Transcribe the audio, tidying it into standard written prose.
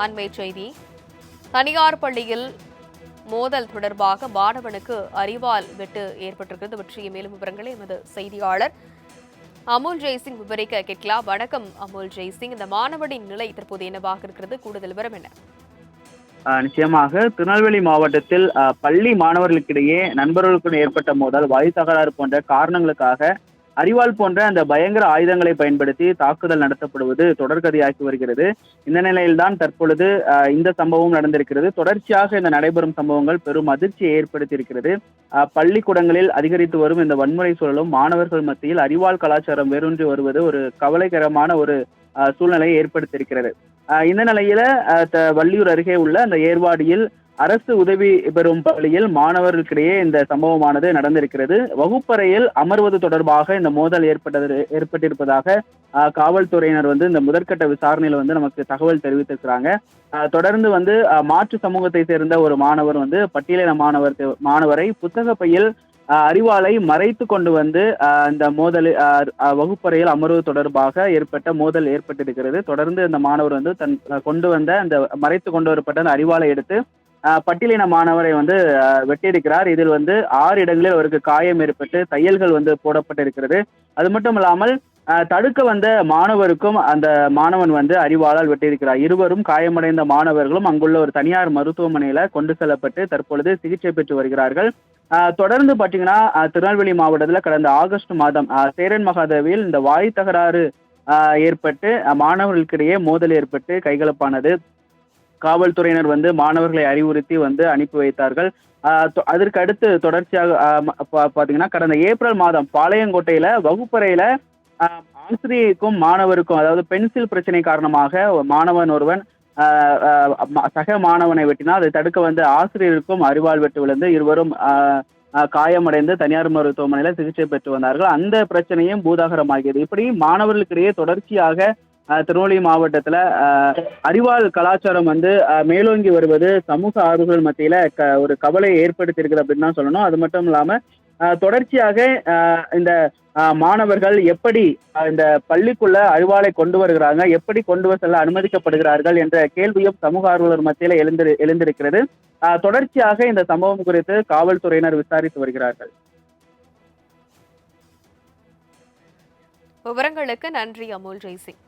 அண்மை செய்தி. தனியார் பள்ளியில் மோதல் தொடர்பாக மாணவனுக்கு அரிவாள் வெட்டு ஏற்பட்டிருக்கிறது பற்றிய மேலும் விவரங்களை எமது செய்தியாளர் அமுல் ஜெய்சிங் விவரிக்க கேட்கலாம். வணக்கம் அமுல் ஜெய்சிங், இந்த மாணவனின் நிலை தற்போது என்னவாக இருக்கிறது? கூடுதல் விவரம் என்ன? நிச்சயமாக திருநெல்வேலி மாவட்டத்தில் பள்ளி மாணவர்களுக்கிடையே நண்பர்களுக்கு ஏற்பட்ட மோதல், வாயு தகராறு போன்ற காரணங்களுக்காக அரிவாள் போன்ற அந்த பயங்கர ஆயுதங்களை பயன்படுத்தி தாக்குதல் நடத்தப்படுவது தொடர்கதையாகி வருகிறது. இந்த நிலையில்தான் தற்பொழுது இந்த சம்பவம் நடந்திருக்கிறது. தொடர்ச்சியாக இந்த நடைபெறும் சம்பவங்கள் பெரும் அதிர்ச்சியை ஏற்படுத்தியிருக்கிறது. பள்ளிக்கூடங்களில் அதிகரித்து வரும் இந்த வன்முறை சூழலும் மாணவர்கள் மத்தியில் அரிவாள் கலாச்சாரம் வேரூன்றி வருவது ஒரு கவலைகரமான ஒரு சூழ்நிலையை ஏற்படுத்தியிருக்கிறது. இந்த நிலையில வள்ளியூர் அருகே உள்ள அந்த ஏர்வாடியில் அரசு உதவி பெறும் பள்ளியில் மாணவர்களுக்கிடையே இந்த சம்பவமானது நடந்திருக்கிறது. வகுப்பறையில் அமர்வது தொடர்பாக இந்த மோதல் ஏற்பட்டிருப்பதாக காவல்துறையினர் இந்த முதற்கட்ட விசாரணையில நமக்கு தகவல் தெரிவித்திருக்கிறாங்க. தொடர்ந்து மாற்று சமூகத்தை சேர்ந்த ஒரு மாணவர் பட்டியலின மாணவரை புத்தக பையில் அரிவாளை மறைத்து கொண்டு இந்த மோதல் வகுப்பறையில் அமர்வு தொடர்பாக ஏற்பட்ட மோதல் ஏற்பட்டிருக்கிறது. தொடர்ந்து இந்த மாணவர் தன் கொண்டு வந்த அந்த மறைத்து கொண்டு வரப்பட்ட அந்த அரிவாளை எடுத்து பட்டியலின மாணவரை வெட்டியிருக்கிறார். இதில் 6 இடங்களில் அவருக்கு காயம் ஏற்பட்டு தையல்கள் போடப்பட்டிருக்கிறது. அது மட்டும் இல்லாமல் தடுக்க வந்த மாணவருக்கும் அந்த மாணவன் அரிவாளால் வெட்டியிருக்கிறார். இருவரும் காயமடைந்த மாணவர்களும் அங்குள்ள ஒரு தனியார் மருத்துவமனையில கொண்டு செல்லப்பட்டு தற்பொழுது சிகிச்சை பெற்று வருகிறார்கள். தொடர்ந்து பாத்தீங்கன்னா திருநெல்வேலி மாவட்டத்தில் கடந்த ஆகஸ்ட் மாதம் சேரன் மகாதேவியில் இந்த வாயு தகராறு ஏற்பட்டு மாணவர்களுக்கிடையே மோதல் ஏற்பட்டு கைகலப்பானது. காவல்துறையினர் மாணவர்களை அறிவுறுத்தி அனுப்பி வைத்தார்கள். அதற்கு அடுத்து தொடர்ச்சியாக பாத்தீங்கன்னா கடந்த ஏப்ரல் மாதம் பாளையங்கோட்டையில வகுப்பறையில ஆசிரியருக்கும் மாணவருக்கும், அதாவது பென்சில் பிரச்சனை காரணமாக மாணவன் ஒருவன் சக மாணவனை வெட்டினால் அதை தடுக்க ஆசிரியருக்கும் அரிவாள் வெட்டு விழுந்து இருவரும் காயமடைந்து தனியார் மருத்துவமனையில சிகிச்சை பெற்று வந்தார்கள். அந்த பிரச்சனையும் பூதாகரமாகியது. இப்படி மாணவர்களுக்கிடையே தொடர்ச்சியாக திருநெல்வேலி மாவட்டத்துல அரிவாள் கலாச்சாரம் மேலோங்கி வருவது சமூக ஆர்வலர்கள் மத்தியில ஒரு கவலையை ஏற்படுத்தியிருக்குது அப்படின்னு தான் சொல்லணும். அது மட்டும் இல்லாம தொடர்ச்சியாக இந்த மாணவர்கள் எப்படி இந்த பள்ளிக்குள்ள அரிவாளை கொண்டு வருகிறாங்க, எப்படி கொண்டு செல்ல அனுமதிக்கப்படுகிறார்கள் என்ற கேள்வியும் சமூக ஆர்வலர் மத்தியில எழுந்திருக்கிறது. தொடர்ச்சியாக இந்த சம்பவம் குறித்து காவல்துறையினர் விசாரித்து வருகிறார்கள். விவரங்களுக்கு நன்றி அமுல் ஜெய்சிங்.